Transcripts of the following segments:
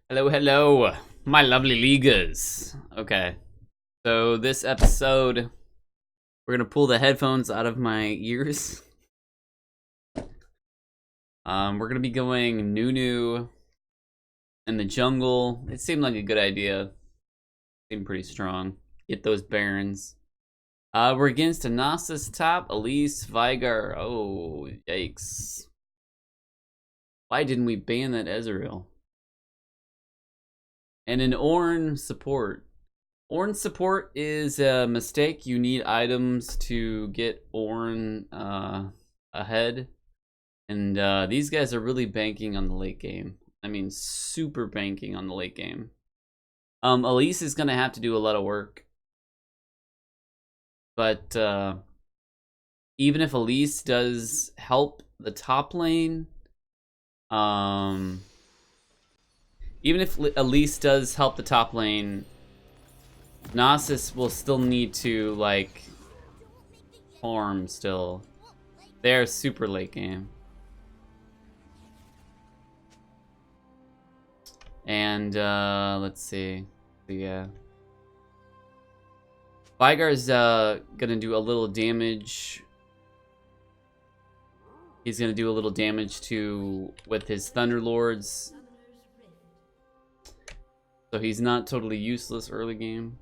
Hello, hello, my lovely leaguers. Okay, so this episode, we're gonna pull the headphones out of my ears. We're gonna be going Nunu in the jungle. It seemed like a good idea. Seemed pretty strong. Get those barons. We're against a Nasus top, Elise, Vigar. Oh, yikes. Why didn't we ban that Ezreal? And an Ornn support. Ornn support is a mistake. You need items to get Ornn ahead. And these guys are really banking on the late game. I mean, super banking on the late game. Elise is going to have to do a lot of work. But even if Elise does help the top lane, even if Elise does help the top lane, Nasus will still need to, like, farm still. They're super late game. And, let's see. Yeah. Vigar's gonna do a little damage. He's gonna do a little damage with his Thunderlords. So he's not totally useless early game.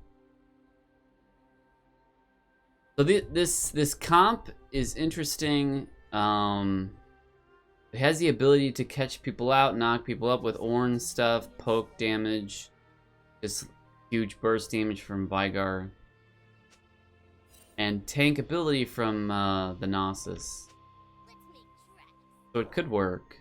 So this comp is interesting. It has the ability to catch people out, knock people up with Ornn stuff, poke damage, just huge burst damage from Vigar, and tank ability from the Nasus. So it could work.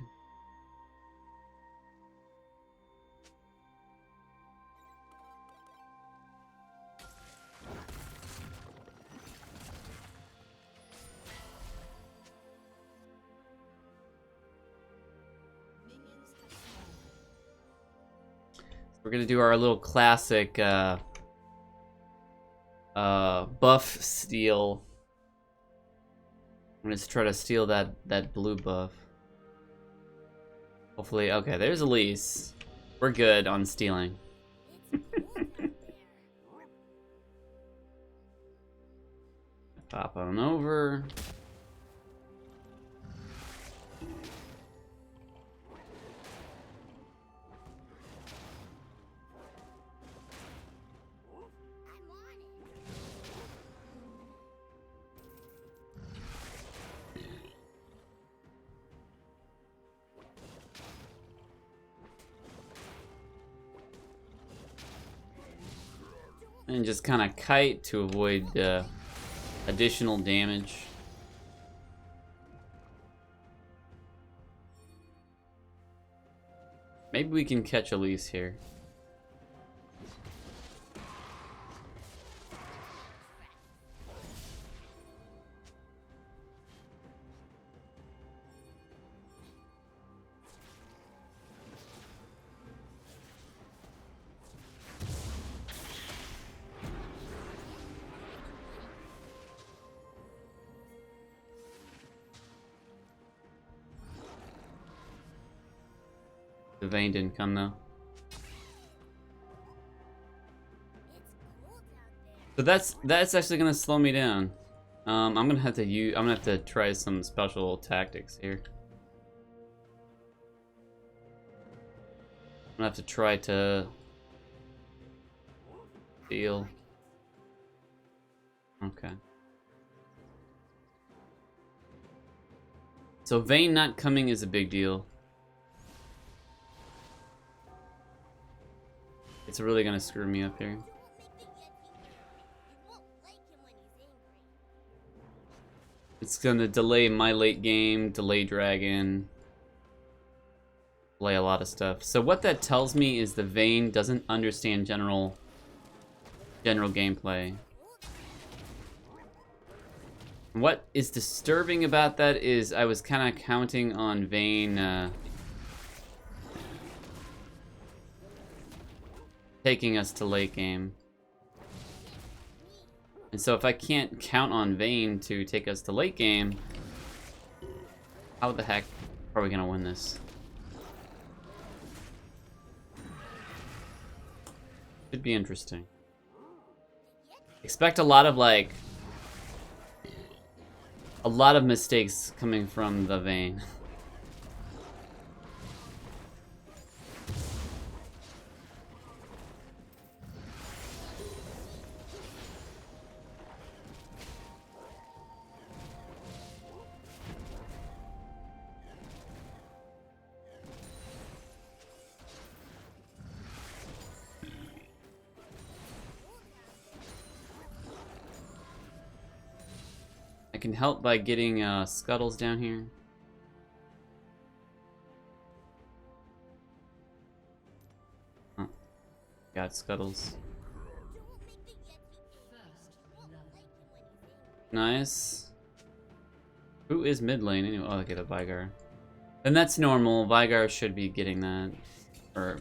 We're gonna do our little classic buff steal. I'm gonna try to steal that blue buff. Hopefully, okay, there's Elise. We're good on stealing. Pop on over. And just kind of kite to avoid additional damage. Maybe we can catch Elise here. The Vayne didn't come though. So that's actually gonna slow me down. I'm gonna have to try some special tactics here. I'm gonna have to try to steal. Okay. So Vayne not coming is a big deal. It's really gonna screw me up here. It's gonna delay my late game, delay dragon, delay a lot of stuff. So what that tells me is the Vayne doesn't understand general gameplay. What is disturbing about that is I was kind of counting on Vayne taking us to late game. And so if I can't count on Vayne to take us to late game, how the heck are we gonna win this? Should be interesting. Expect a lot of like a lot of mistakes coming from the Vayne. I can help by getting scuttles down here. Huh. Got scuttles. Nice. Who is mid lane anyway? Oh, okay, the Vigar. Then that's normal. Vigar should be getting that. Or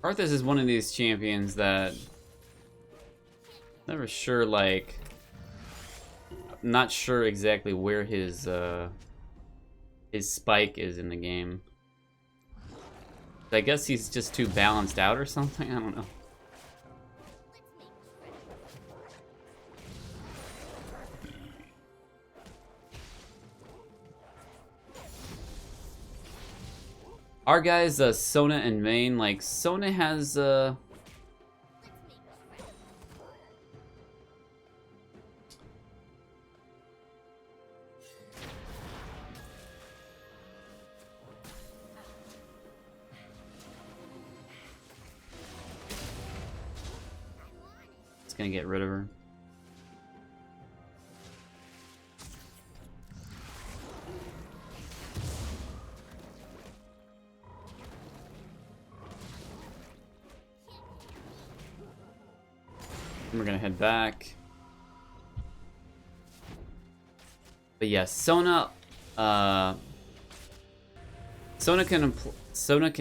Arthas is one of these champions that never sure, like, I'm not sure exactly where his spike is in the game. I guess he's just too balanced out or something. I don't know. Our guys, Sona and Vayne, like, Sona has, it's gonna get rid of her. We're gonna head back. But yeah, Sona can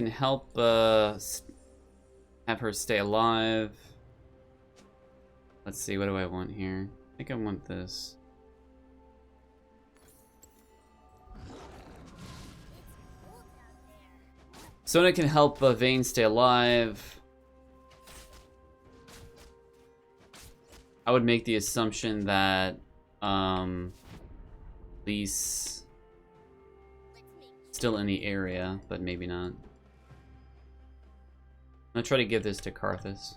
help have her stay alive. Let's see, what do I want here? I think I want this. Sona can help Vayne stay alive. I would make the assumption that Elise still in the area, but maybe not. I'm gonna try to give this to Karthus.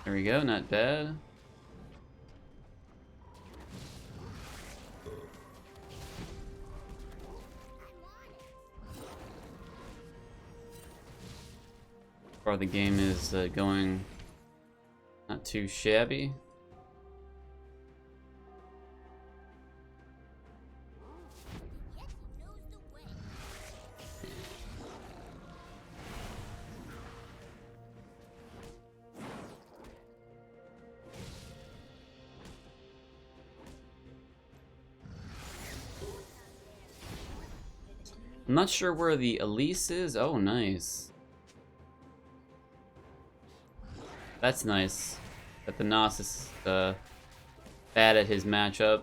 There we go, not bad. Far the game is going not too shabby. I'm not sure where the Elise is. Oh, nice. That's nice. That the Nos is bad at his matchup.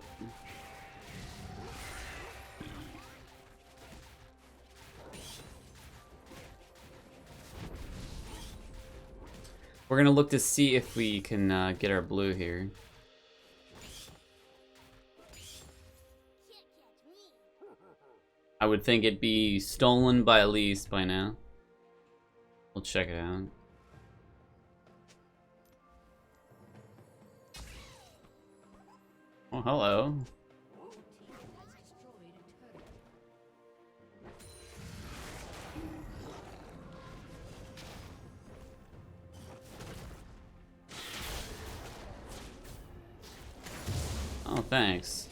We're gonna look to see if we can get our blue here. I would think it'd be stolen by Elise by now. We'll check it out. Oh, hello. Oh, thanks.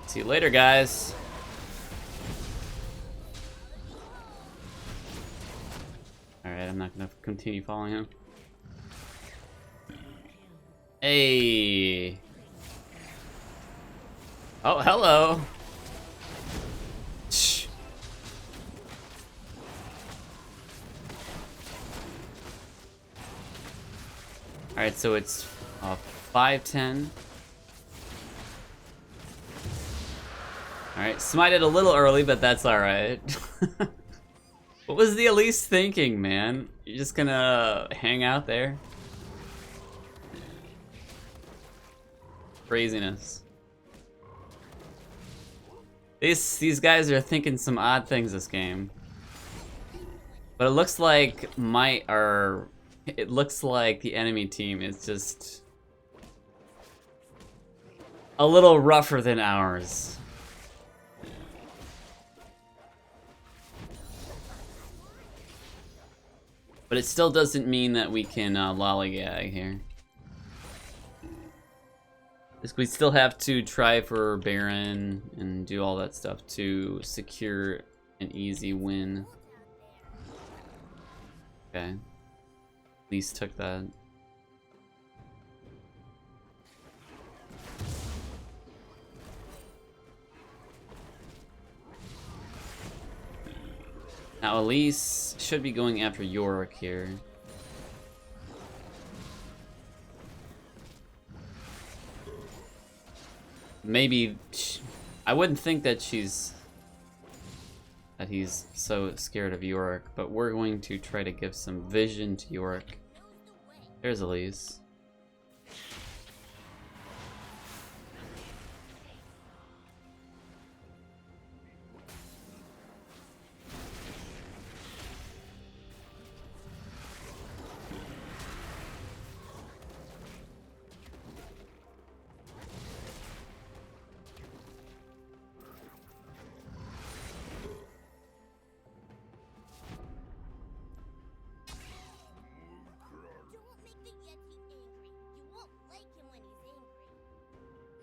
See you later, guys. Alright, I'm not gonna continue following him. Hey. Oh, hello. Shh. Alright, so it's 5-10. Alright, smited a little early, but that's alright. What was the Elise thinking, man? You're just gonna hang out there? Craziness. These guys are thinking some odd things this game. But it looks like it looks like the enemy team is just a little rougher than ours. But it still doesn't mean that we can lollygag here. We still have to try for Baron and do all that stuff to secure an easy win. Okay. Elise took that. Now Elise should be going after Yorick here. Maybe I wouldn't think that he's so scared of Yorick, but we're going to try to give some vision to Yorick. There's Elise.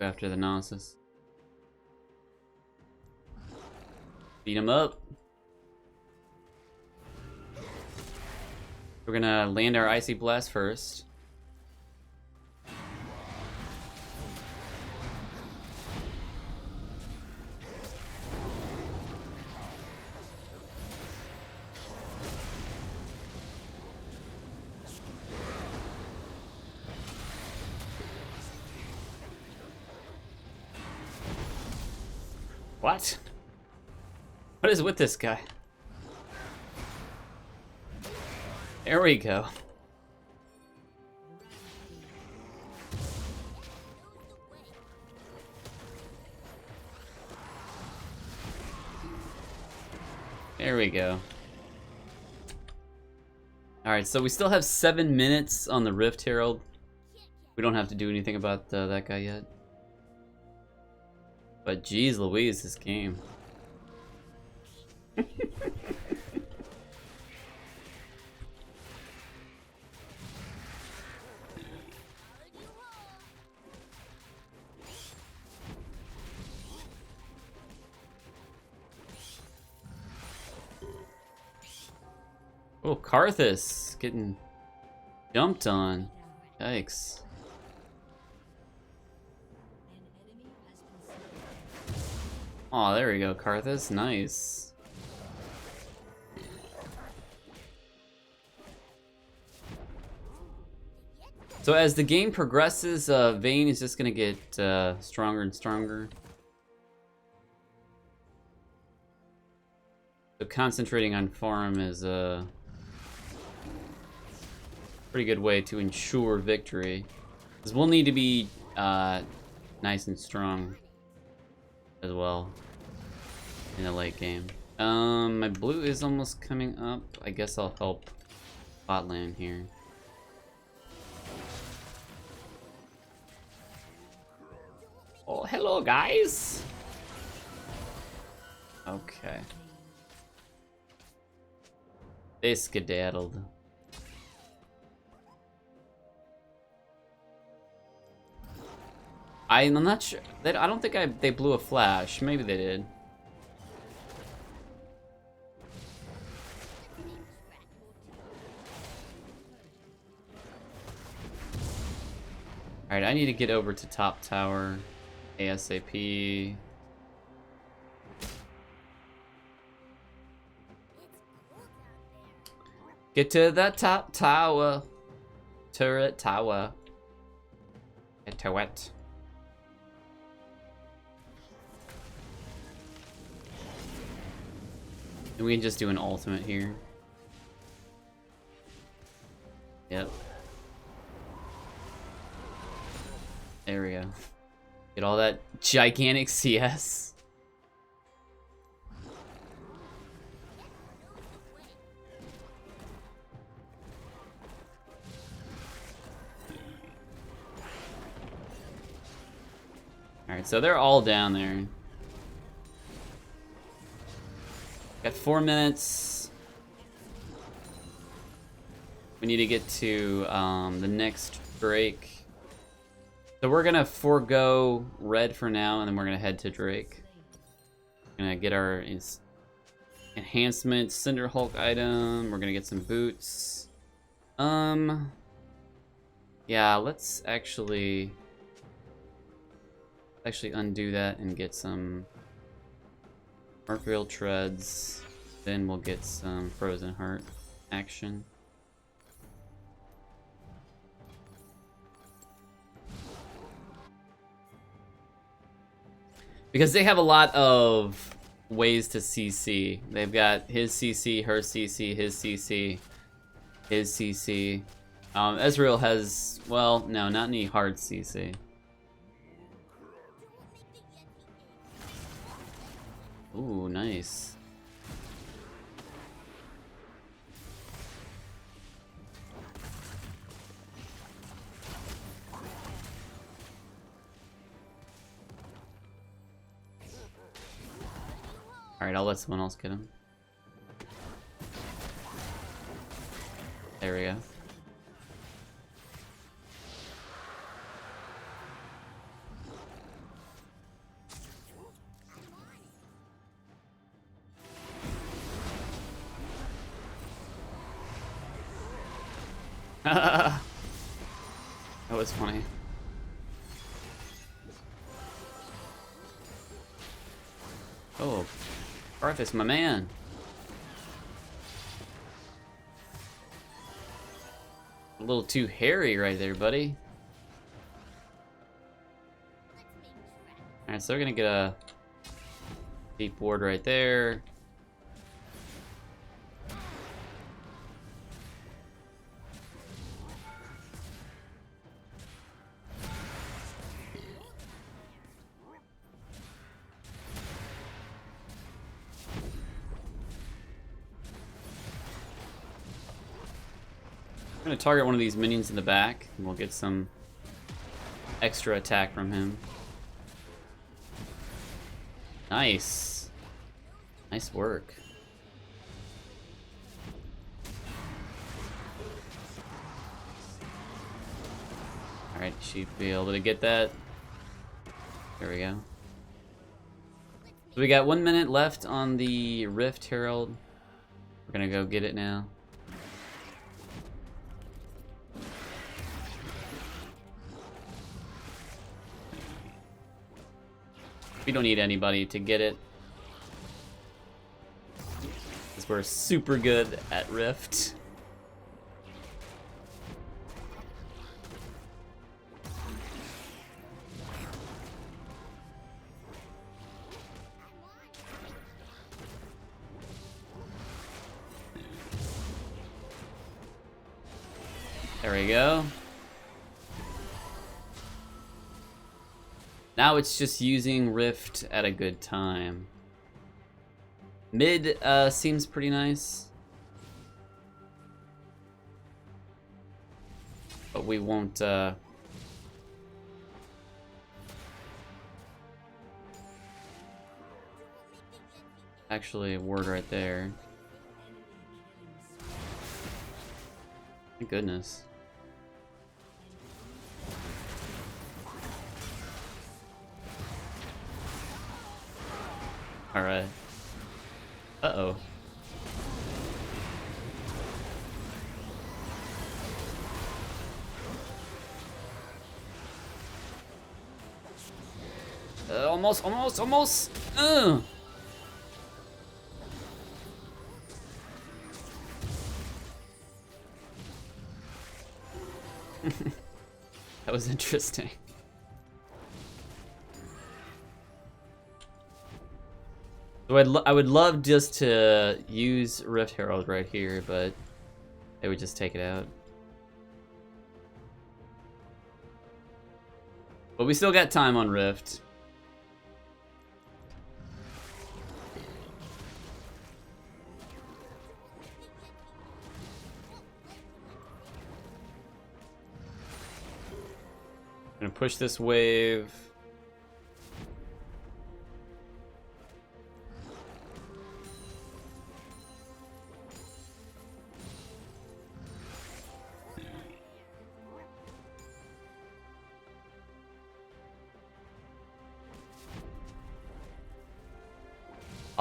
After the analysis. Beat him up. We're gonna land our Icy Blast first. What? What is with this guy? There we go. There we go. Alright, so we still have 7 minutes on the Rift Herald. We don't have to do anything about that guy yet. But geez Louise, this game. Oh, Karthus getting jumped on. Yikes. Oh, there we go, Karthus. Nice. So as the game progresses, Vayne is just gonna get stronger and stronger. So concentrating on farm is a pretty good way to ensure victory. Because we'll need to be nice and strong as well in the late game. My blue is almost coming up. I guess I'll help bot lane here. Oh, hello, guys. Okay. They skedaddled. I'm not sure. I don't think they blew a flash. Maybe they did. Alright, I need to get over to top tower ASAP. Get to the top tower. Turret tower. Get to it. And we can just do an ultimate here. Yep. There we go. Get all that gigantic CS. Alright, so they're all down there. Got 4 minutes. We need to get to the next break. So we're gonna forego red for now, and then we're gonna head to Drake. We're gonna get our enhancement Cinder Hulk item. We're gonna get some boots. Yeah, let's actually undo that and get some Mercurial Treads. Then we'll get some Frozen Heart action. Because they have a lot of ways to CC. They've got his CC, her CC, his CC, his CC. Ezreal has, well, no, not any hard CC. Ooh, nice. Alright, I'll let someone else get him. There we go. That was funny. Oh, Arthas, my man. A little too hairy right there, buddy. Alright, so we're gonna get a deep ward right there. I'm gonna target one of these minions in the back, and we'll get some extra attack from him. Nice. Nice work. Alright, she'd be able to get that. There we go. So we got 1 minute left on the Rift Herald. We're gonna go get it now. We don't need anybody to get it, because we're super good at Rift. There we go. Now it's just using Rift at a good time. Mid seems pretty nice. but we won't, actually, a ward right there. Thank goodness. Alright. Uh-oh. Almost! Ugh! That was interesting. So I would love just to use Rift Herald right here, but they would just take it out. But we still got time on Rift. Gonna push this wave.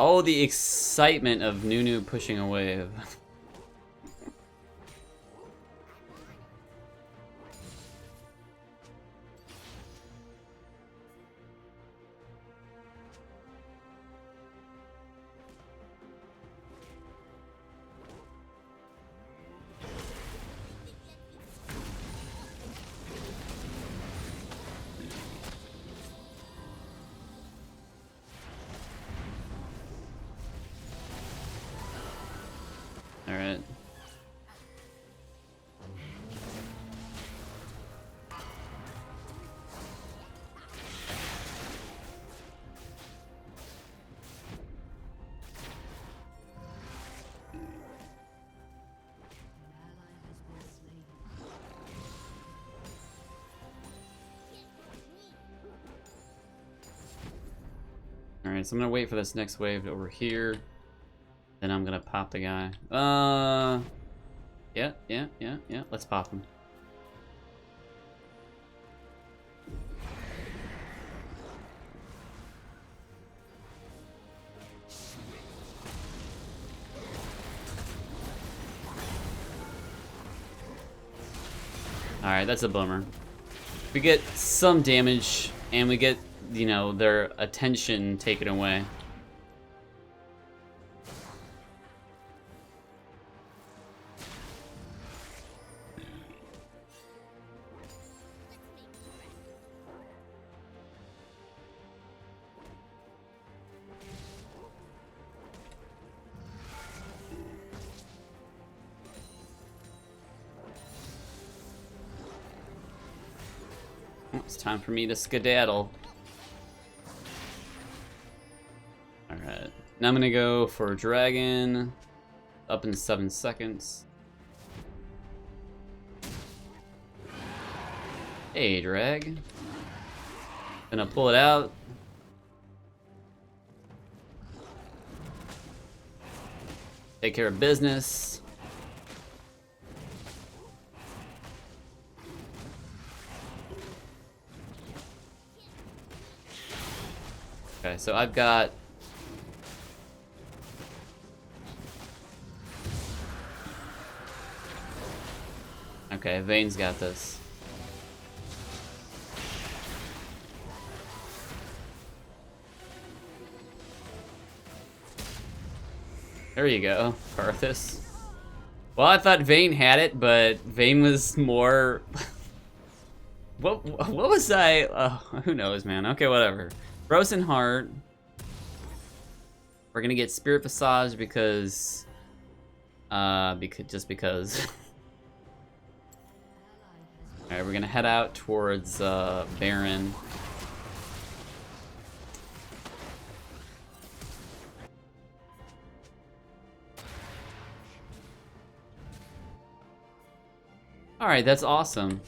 Oh, the excitement of Nunu pushing a wave. Alright. Alright, so I'm gonna wait for this next wave over here. Then I'm gonna pop the guy. Yeah. Let's pop him. Alright, that's a bummer. We get some damage, and we get, you know, their attention taken away. It's time for me to skedaddle. Alright. Now I'm gonna go for Dragon. Up in 7 seconds. Hey, Drag. Gonna pull it out. Take care of business. Okay, so I've got... Okay, Vayne's got this. There you go, Karthus. Well, I thought Vayne had it, but Vayne was more... What was I... who knows, man. Okay, whatever. Frozen Heart. We're gonna get Spirit Visage because just because. Alright, we're gonna head out towards Baron. Alright, that's awesome.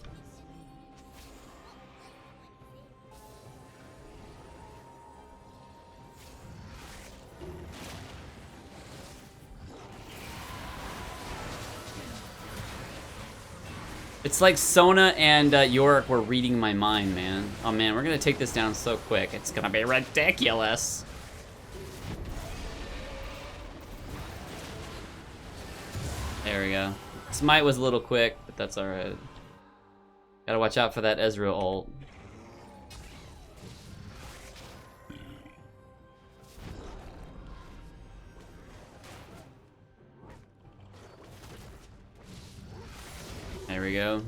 It's like Sona and Yorick were reading my mind, man. Oh man, we're gonna take this down so quick. It's gonna be ridiculous. There we go. Smite was a little quick, but that's alright. Gotta watch out for that Ezreal ult. There we go.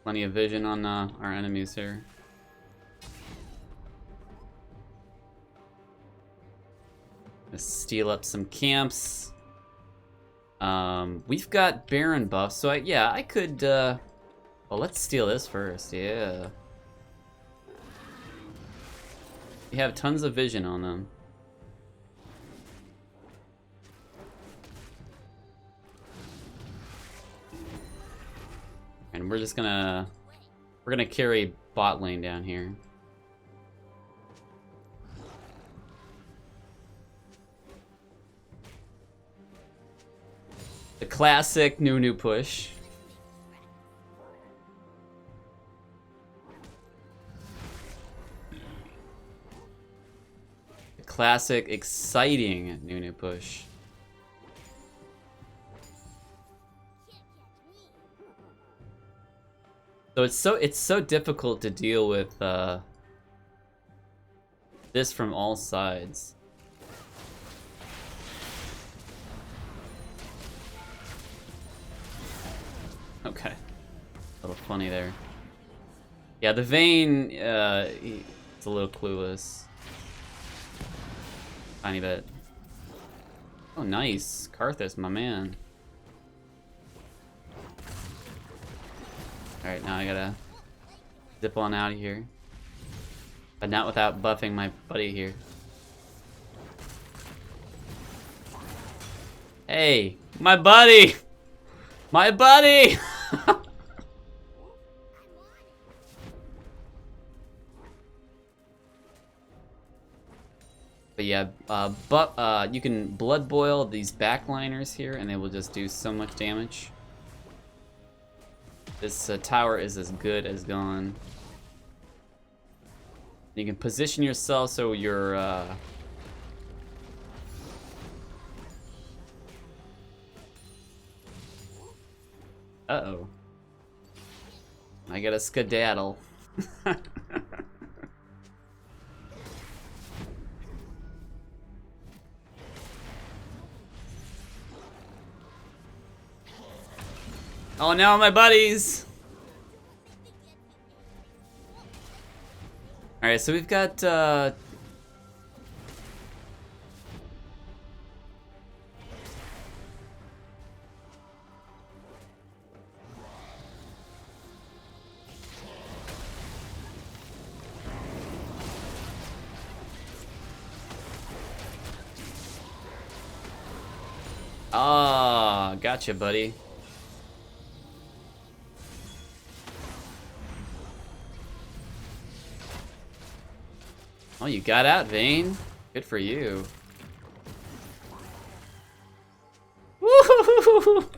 Plenty of vision on our enemies here. Let's steal up some camps. We've got Baron buffs, so I could, well, let's steal this first, yeah. We have tons of vision on them. And we're just gonna, carry bot lane down here. The classic Nunu push. The classic exciting Nunu push. So it's so difficult to deal with this from all sides. Okay, a little funny there. Yeah, the Vayne, it's a little clueless. Tiny bit. Oh, nice, Karthus, my man. Alright, now I gotta zip on out of here. But not without buffing my buddy here. Hey, my buddy! My buddy! But yeah, you can blood boil these backliners here and they will just do so much damage. This tower is as good as gone. You can position yourself so you're uh-oh. I gotta skedaddle. Oh no, my buddies! Alright, so we've got ah, gotcha, buddy. Oh, you got out, Vayne. Good for you. Woo!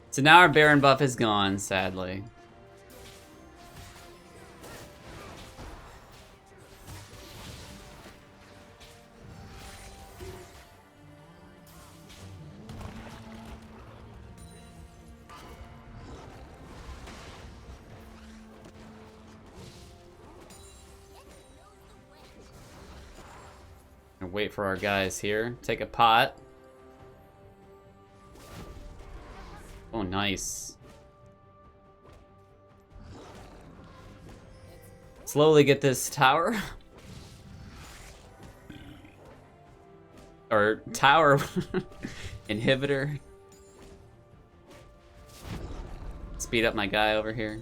So now our Baron buff is gone, sadly. And wait for our guys here. Take a pot. Oh, nice. Slowly get this tower. Or tower inhibitor. Speed up my guy over here.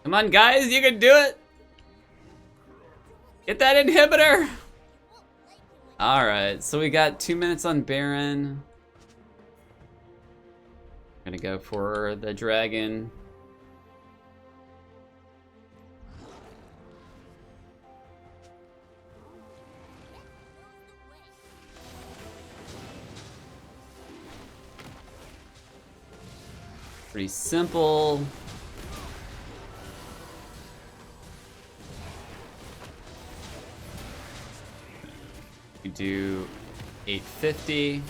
Come on, guys, you can do it! Get that inhibitor! Alright, so we got 2 minutes on Baron. Gonna go for the dragon. Pretty simple. We do 850.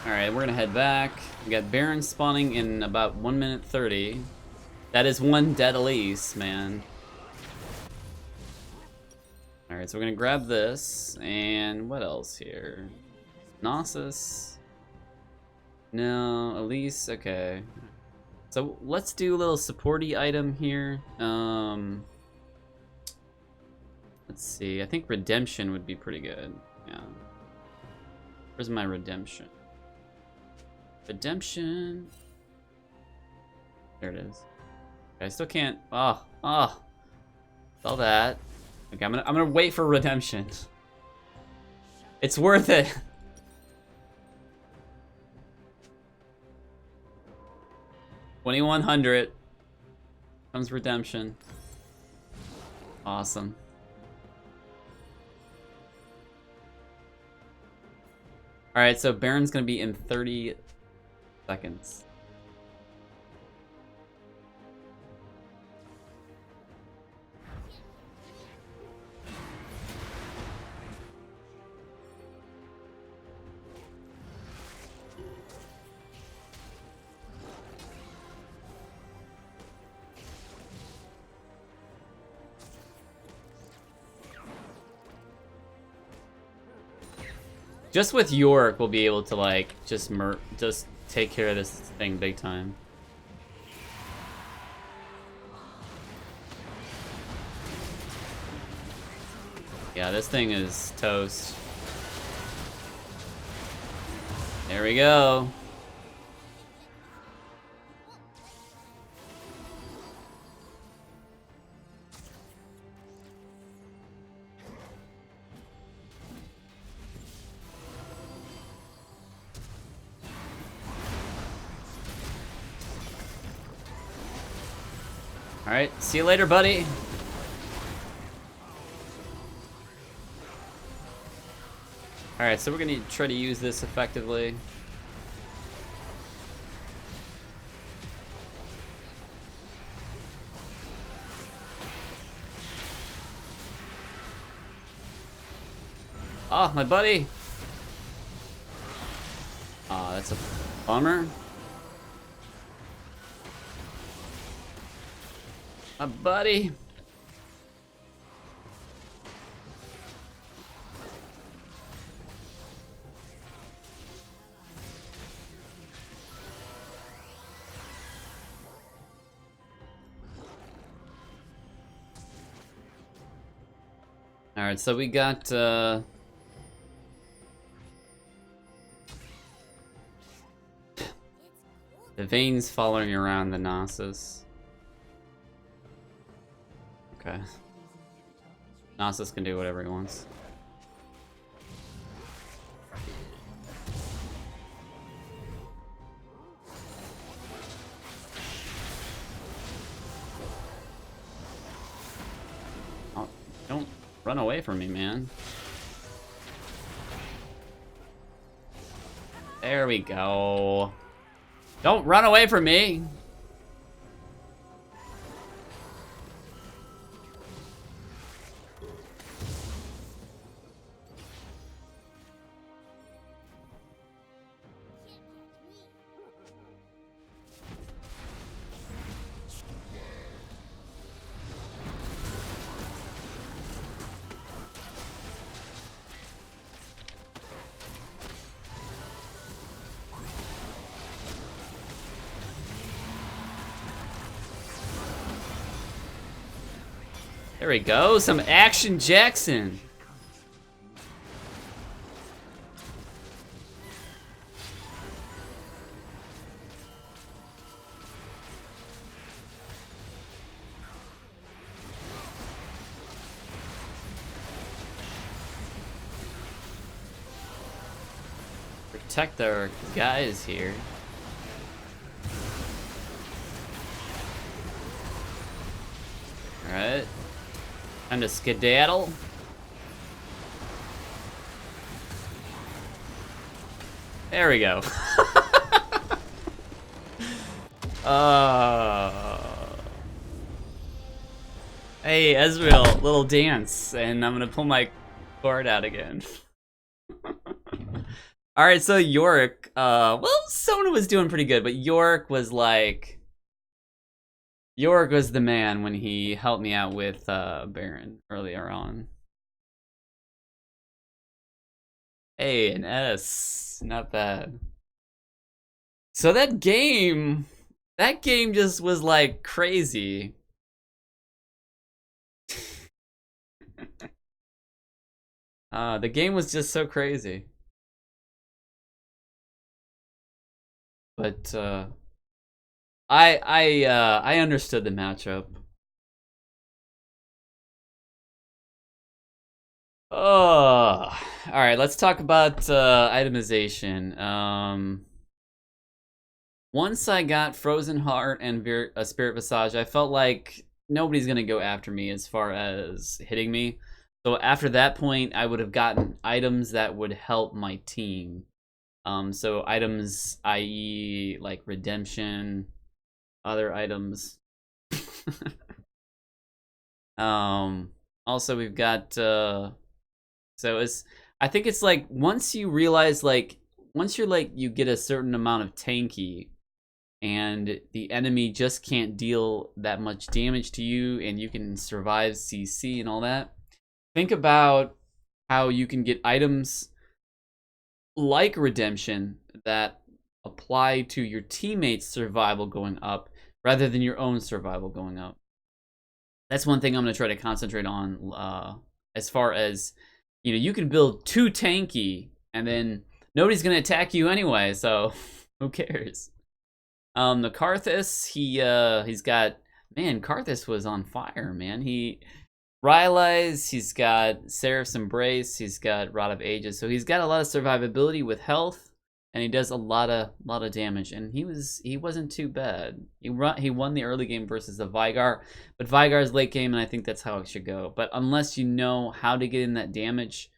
Alright, we're gonna head back. We got Baron spawning in about 1 minute 30. That is one dead Elise, man. Alright, so we're gonna grab this. And what else here? Gnosis. No, Elise, okay. So let's do a little supporty item here. Let's see, I think redemption would be pretty good. Yeah. Where's my redemption? Redemption. There it is. Okay, I still can't. Oh. All that. Okay, I'm gonna wait for redemption. It's worth it. $2,100 comes redemption. Awesome. All right, so Baron's gonna be in 30 seconds. Just with York, we'll be able to like just take care of this thing big time. Yeah, this thing is toast. There we go. All right, see you later, buddy. All right, so we're gonna try to use this effectively. Oh, my buddy. Oh, that's a bummer. My buddy. All right, so we got the veins following around the Gnosis. Okay. Gnosis can do whatever he wants. Oh, don't run away from me, man. There we go. Don't run away from me. There we go, some action Jackson. protect our guys here. Alright. Time to skedaddle. There we go. Hey, Ezreal, little dance, and I'm gonna pull my card out again. Alright, so Yorick, well, Sona was doing pretty good, but Yorick was like... Yorick was the man when he helped me out with Baron earlier on. Hey, an S. Not bad. So that game just was like crazy. The game was just so crazy. But I understood the matchup. Oh, all right. Let's talk about itemization. Once I got Frozen Heart and Spirit Visage, I felt like nobody's gonna go after me as far as hitting me. So after that point, I would have gotten items that would help my team. So items, i.e., like redemption, other items. Also, we've got. So I think it's like once you realize once you're like you get a certain amount of tanky, and the enemy just can't deal that much damage to you, and you can survive CC and all that. Think about how you can get items like redemption that apply to your teammates' survival going up rather than your own survival going up. That's one thing I'm going to try to concentrate on as far as, you can build too tanky and then nobody's going to attack you anyway, so who cares? The Karthus, he's got, man, Karthus was on fire, man. Rylai's, he's got Seraph's Embrace, he's got Rod of Ages, so he's got a lot of survivability with health, and he does a lot of damage, and he wasn't too bad. He won the early game versus the Veigar, but Veigar's late game, and I think that's how it should go. But unless you know how to get in that damage,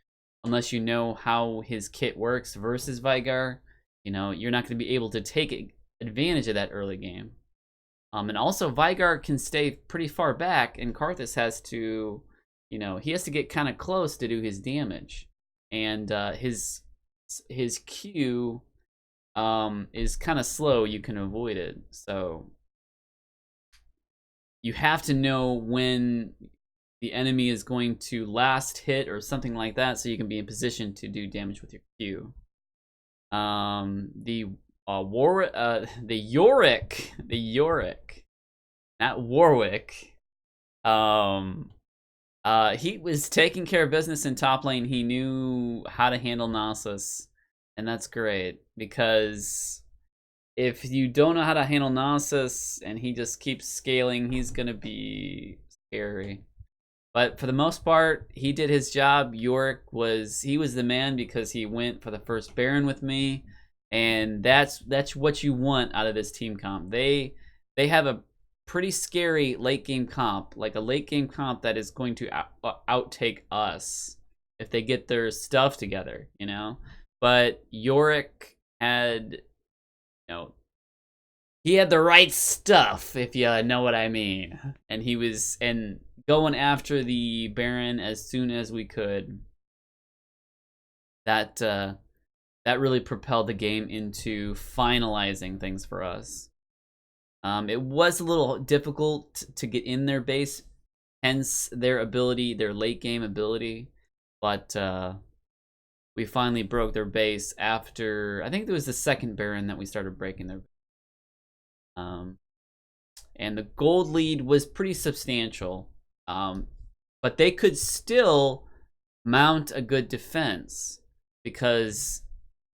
unless you know how his kit works versus Veigar, you're not going to be able to take advantage of that early game. And also Veigar can stay pretty far back, and Karthus has to, he has to get kind of close to do his damage. And his Q is kind of slow. You can avoid it. So you have to know when the enemy is going to last hit or something like that, so you can be in position to do damage with your Q. Yorick, not Warwick. He was taking care of business in top lane. He knew how to handle Nasus, and that's great, because if you don't know how to handle Nasus and he just keeps scaling, he's gonna be scary. But for the most part, he did his job. Yorick was the man because he went for the first Baron with me. And that's what you want out of this team comp. They have a pretty scary late game comp, like a late game comp that is going to outtake us if they get their stuff together, But Yorick had, he had the right stuff, if you know what I mean. And he was going after the Baron as soon as we could. That really propelled the game into finalizing things for us. It was a little difficult to get in their base, hence their late game ability. But we finally broke their base after, I think it was the second Baron that we started breaking their base. And the gold lead was pretty substantial. But they could still mount a good defense because...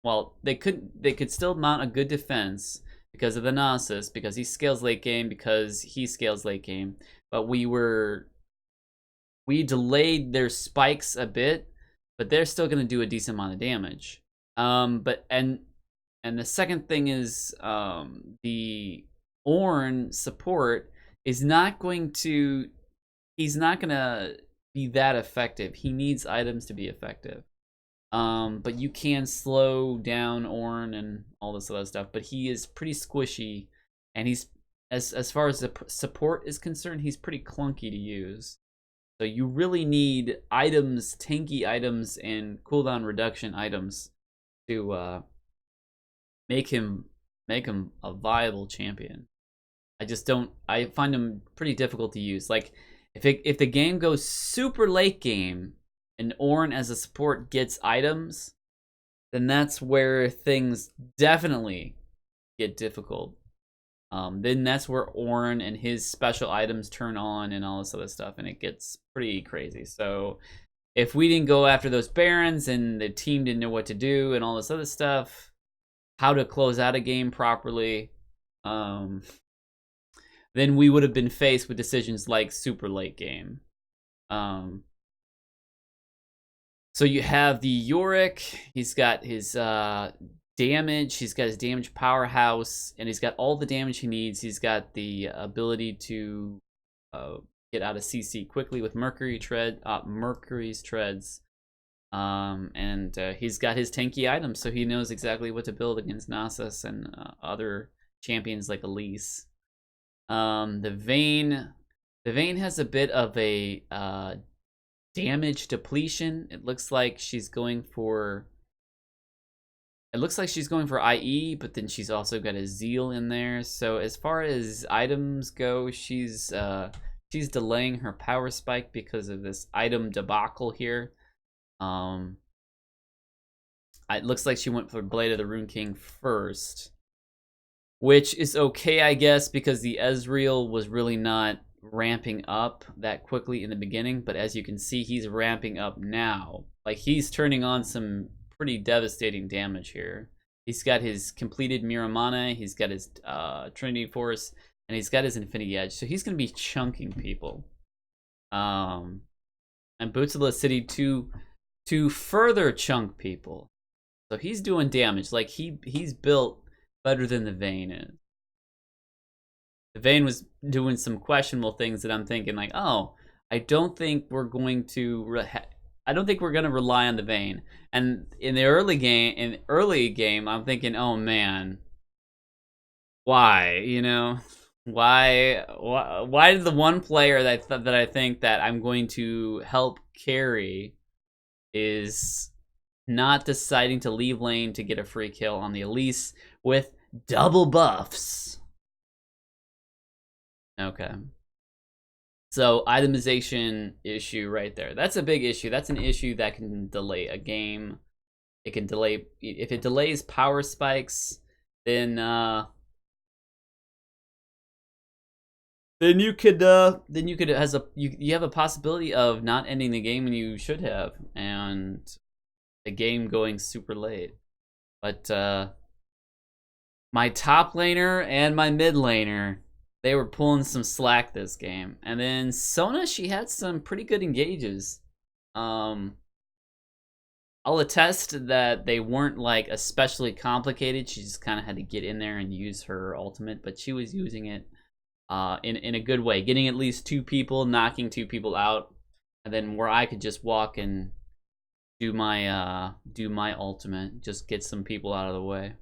Well, they could still mount a good defense because of the Nasus, because he scales late game, But we delayed their spikes a bit, but they're still going to do a decent amount of damage. And And the second thing is the Ornn support is not going to, he's not going to be that effective. He needs items to be effective. But you can slow down Ornn and all this other stuff, but he is pretty squishy, and he's, as far as the support is concerned, he's pretty clunky to use. So you really need items, tanky items, and cooldown reduction items to make him a viable champion. I find him pretty difficult to use. Like if the game goes super late game and Ornn as a support gets items, then that's where things definitely get difficult. Then that's where Ornn and his special items turn on and all this other stuff, and it gets pretty crazy. So if we didn't go after those barons and the team didn't know what to do and all this other stuff, how to close out a game properly, then we would have been faced with decisions like super late game. So you have the Yorick. He's got his damage. He's got his damage powerhouse, and he's got all the damage he needs. He's got the ability to get out of CC quickly with Mercury's treads. And he's got his tanky items, so he knows exactly what to build against Nasus and other champions like Elise. The Vayne has a bit of a damage depletion. It looks like she's going for IE, but then she's also got a Zeal in there. So as far as items go, she's delaying her power spike because of this item debacle here. It looks like she went for Blade of the Rune King first, which is okay, I guess, because the Ezreal was really not ramping up that quickly in the beginning, but as you can see, he's ramping up now. Like, he's turning on some pretty devastating damage here. He's got his completed Miramana, he's got his Trinity Force, and he's got his Infinity Edge, so he's going to be chunking people. And Boots of the City to further chunk people. So he's doing damage. Like, he's built better than the Vayne is. The Vayne was doing some questionable things that I'm thinking like, oh, I don't think we're going to rely on the Vayne. And in the early game, I'm thinking, oh man, why? You know, why did the one player that I think that I'm going to help carry is not deciding to leave lane to get a free kill on the Elise with double buffs? Okay. So itemization issue right there. That's a big issue. That's an issue that can delay a game. It can delay, if it delays power spikes, then you have a possibility of not ending the game when you should have, and the game going super late. But my top laner and my mid laner, they were pulling some slack this game. And then Sona, she had some pretty good engages. I'll attest that they weren't like especially complicated. She just kind of had to get in there and use her ultimate, but she was using it in a good way, getting at least 2 people, knocking 2 people out, and then where I could just walk and do my ultimate, just get some people out of the way.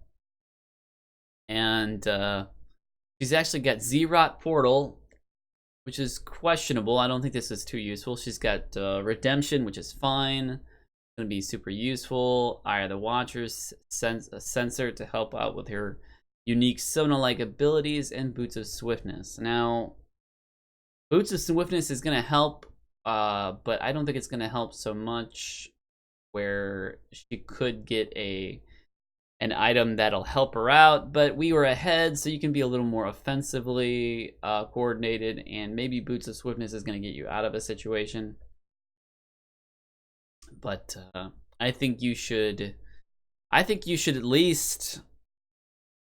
And she's actually got Z-Rot Portal, which is questionable. I don't think this is too useful. She's got Redemption, which is fine. It's going to be super useful. Eye of the Watchers, a Sensor to help out with her unique Sona-like abilities, and Boots of Swiftness. Now, Boots of Swiftness is going to help, but I don't think it's going to help so much where she could get an item that'll help her out, but we were ahead, so you can be a little more offensively coordinated, and maybe Boots of Swiftness is going to get you out of a situation. But I think you should at least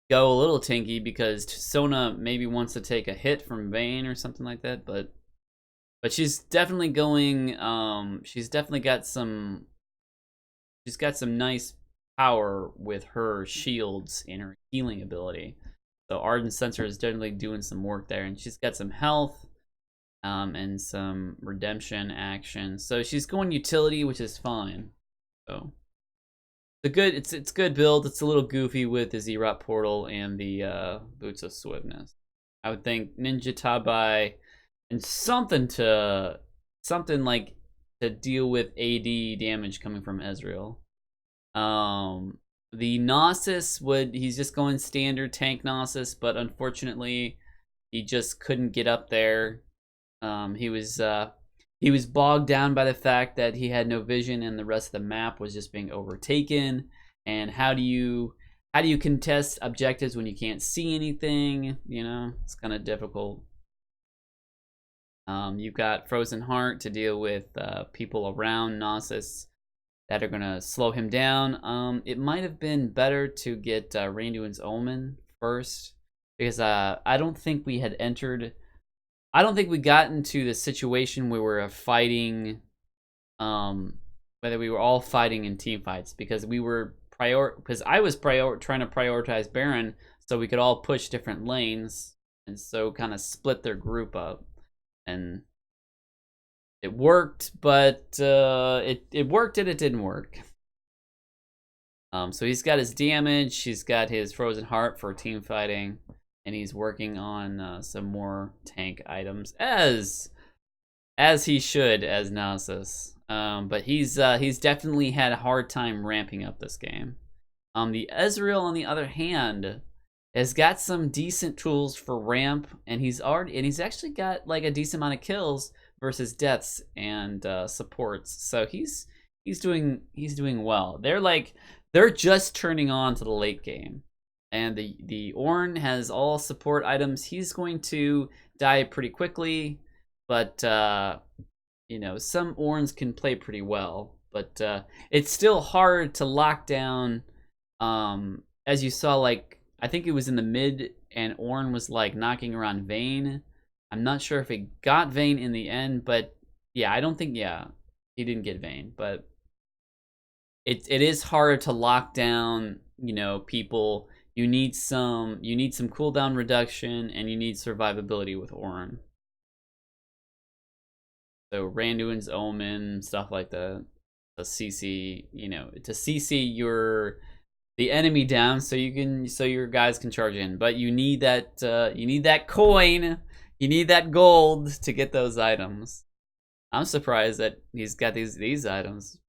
go a little tanky, because Sona maybe wants to take a hit from Vayne or something like that, but she's definitely going she's got some nice power with her shields and her healing ability. So Ardent Sensor is definitely doing some work there, and she's got some health and some redemption action. So she's going utility, which is fine. So it's good build. It's a little goofy with the Zerot portal and the Boots of Swiftness. I would think Ninja Tabai and something like to deal with AD damage coming from Ezreal. The Gnosis he's just going standard tank Gnosis, but unfortunately he just couldn't get up there. He was bogged down by the fact that he had no vision and the rest of the map was just being overtaken. And how do you contest objectives when you can't see anything? You know, it's kind of difficult. You've got Frozen Heart to deal with people around Gnosis that are gonna slow him down. It might have been better to get Randuin's Omen first, because I don't think we got into the situation where we're fighting, whether we were all fighting in team fights, because I was trying to prioritize Baron so we could all push different lanes, and so kind of split their group up, and it worked, but it worked and it didn't work. So he's got his damage, he's got his Frozen Heart for team fighting, and he's working on some more tank items, as he should as Nasus. But he's definitely had a hard time ramping up this game. The Ezreal, on the other hand, has got some decent tools for ramp, and he's actually got like a decent amount of kills versus deaths and supports. So he's doing well. They're just turning on to the late game. And the Ornn has all support items. He's going to die pretty quickly, but you know, some Ornns can play pretty well. But it's still hard to lock down. As you saw, like I think it was in the mid, and Ornn was like knocking around Vayne. I'm not sure if he got Vayne in the end, but yeah, I don't think he didn't get Vayne. But it is hard to lock down, you know, people. You need some cooldown reduction, and you need survivability with Ornn. So Randuin's Omen, stuff like that. The CC, you know, to CC the enemy down so your guys can charge in. But you need that coin, you need that gold to get those items. I'm surprised that he's got these items.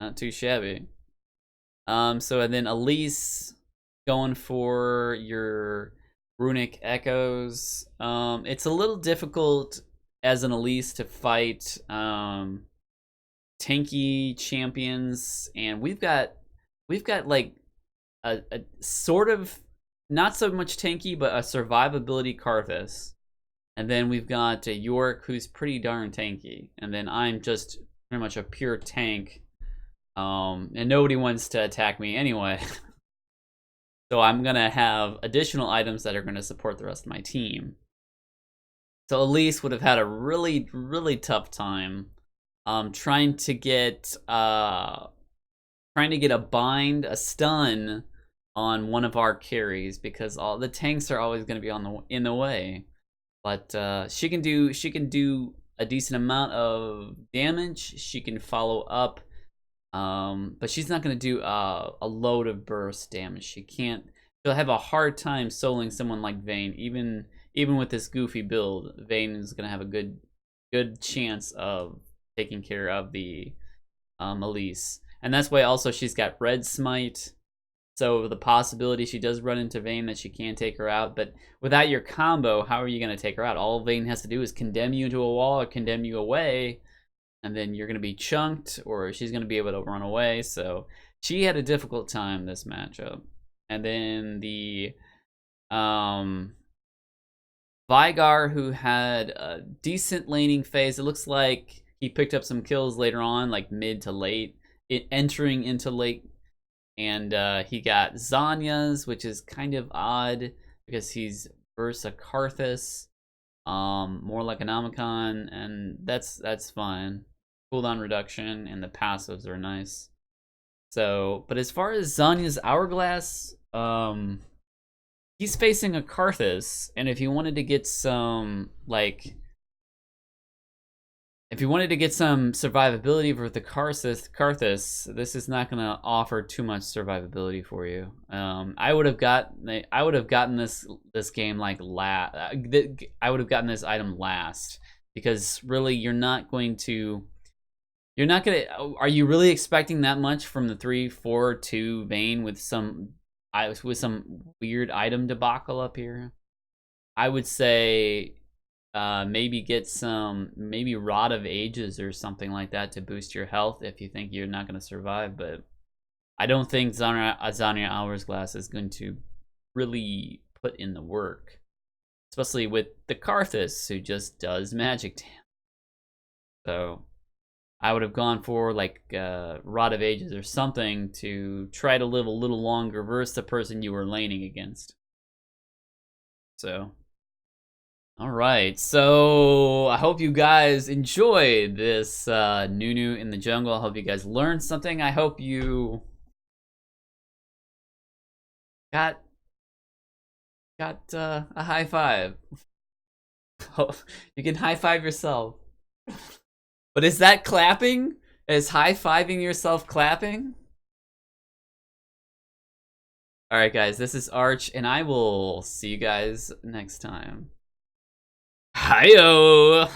Not too shabby. So and then Elise going for your runic echoes. It's a little difficult as an Elise to fight tanky champions, and we've got like a sort of not so much tanky, but a survivability Karthus, and then we've got York, who's pretty darn tanky, and then I'm just pretty much a pure tank, and nobody wants to attack me anyway. So I'm gonna have additional items that are gonna support the rest of my team. So Elise would have had a really, really tough time trying to get a stun on one of our carries, because all the tanks are always going to be in the way. But she can do a decent amount of damage. She can follow up, but she's not going to do a load of burst damage. She'll have a hard time soloing someone like Vayne. Even with this goofy build, Vayne is going to have a good chance of taking care of the Elise. And that's why also she's got Red Smite. So the possibility she does run into Vayne that she can take her out. But without your combo, how are you going to take her out? All Vayne has to do is condemn you into a wall or condemn you away, and then you're going to be chunked, or she's going to be able to run away. So she had a difficult time this matchup. And then the Veigar, who had a decent laning phase. It looks like he picked up some kills later on, like mid to late, entering into late. And he got Zanya's, which is kind of odd because he's versus Karthus, more like an Omicron, and that's fine. Cooldown reduction and the passives are nice. So, but as far as Zanya's Hourglass, he's facing a Karthus, and if you wanted to get some, like, if you wanted to get some survivability for the Karthus, this is not going to offer too much survivability for you. I would have gotten this game like I would have gotten this item last, because really you're not going to. Are you really expecting that much from the 3-4-2 Vayne with some weird item debacle up here? I would say maybe get maybe Rod of Ages or something like that to boost your health if you think you're not going to survive. But I don't think Zanya Hourglass is going to really put in the work, especially with the Karthus, who just does magic damage. So I would have gone for like Rod of Ages or something to try to live a little longer versus the person you were laning against. So, all right. So I hope you guys enjoyed this Nunu in the jungle. I hope you guys learned something. I hope you got a high five. You can high five yourself. But is that clapping? Is high-fiving yourself clapping? Alright guys, this is Arch, and I will see you guys next time. Hi-yo!